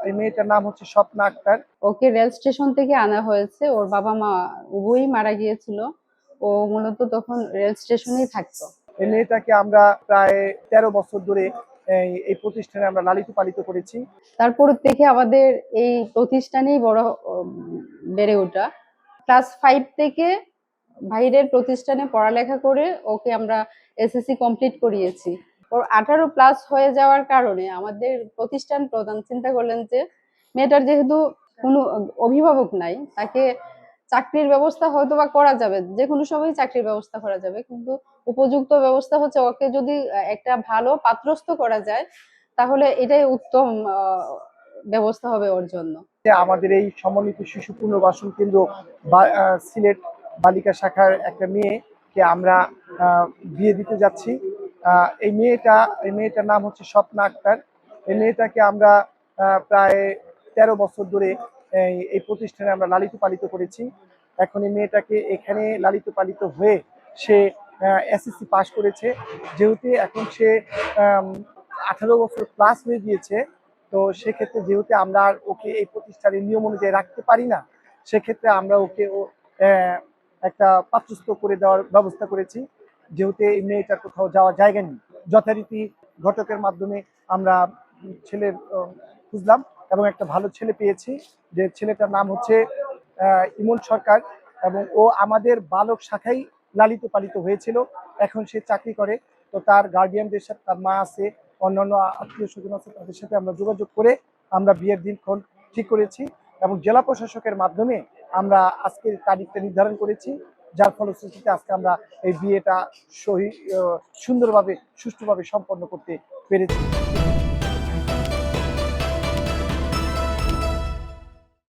এই মেয়েটার নাম হচ্ছে স্বপ্না আক্তার। ওকে রেল স্টেশন থেকে আনা হয়েছে, ওর বাবা মা উভয়ই মারা গিয়েছিল। ও মূলত তখন রেল স্টেশনেই থাকতো। এই মেয়েটাকে আমরা প্রায় 13 বছর ধরে এই প্রতিষ্ঠানে আমরা লালিত পালিত করেছি। তারপর থেকে আমাদের এই প্রতিষ্ঠানেই বড় বেড়ে ওঠা। ক্লাস 5 থেকে বাইরের প্রতিষ্ঠানে পড়ালেখা করে ওকে আমরা এসএসসি কমপ্লিট করিয়েছি। ওর 18 প্লাস হয়ে যাওয়ার কারণে আমাদের প্রতিষ্ঠান প্রধান চিন্তা করলেন যে মেয়েটার যেহেতু কোনো অভিভাবক নাই, তাকে চাকরির ব্যবস্থা হয়তো বা করা যাবে, যে কোনো সময় চাকরির ব্যবস্থা করা যাবে, কিন্তু উপযুক্ত ব্যবস্থা হচ্ছে ওকে যদি একটা ভালো পাত্রস্থ করা যায় তাহলে এটাই উত্তম ব্যবস্থা হবে ওর জন্য। আমাদের এই সমন্বিত শিশু পুনর্বাসন কেন্দ্র সিলেট বালিকা শাখার একটা মেয়েকে আমরা বিয়ে দিতে যাচ্ছি। এই মেয়েটার নাম হচ্ছে স্বপ্না আক্তার। এই মেয়েটাকে আমরা প্রায় 13 বছর ধরে এই প্রতিষ্ঠানে আমরা লালিত পালিত করেছি। এখন এই মেয়েটাকে এখানে লালিত পালিত হয়ে সে এসএসসি পাস করেছে। যেহেতু এখন সে 18 বছর প্লাস হয়ে গিয়েছে, তো সেক্ষেত্রে যেহেতু আমরা আর ওকে এই প্রতিষ্ঠানের নিয়ম অনুযায়ী রাখতে পারি না, সেক্ষেত্রে আমরা ওকে একটা পাত্রস্থ করে দেওয়ার ব্যবস্থা করেছি। যেহেতু এই মেয়েটার কোথাও যাওয়ার জায়গা নেই, যথারীতি ঘটকের মাধ্যমে আমরা ছেলের খুঁজলাম এবং একটা ভালো ছেলে পেয়েছি। যে ছেলেটার নাম হচ্ছে ইমন সরকার, এবং ও আমাদের বালক শাখায় লালিত পালিত হয়েছিল। এখন সে চাকরি করে। তো তার গার্ডিয়ানদের সাথে, তার মা আছে, অন্যান্য আত্মীয় স্বজন আছে, তাদের সাথে আমরা যোগাযোগ করে আমরা বিয়ের দিনক্ষণ ঠিক করেছি এবং জেলা প্রশাসকের মাধ্যমে আমরা আজকের তারিখটা নির্ধারণ করেছি, যার ফলশ্রুতিতে আজকে আমরা এই বিয়েটা সুন্দরভাবে সুষ্ঠুভাবে সম্পন্ন করতে পেরেছি।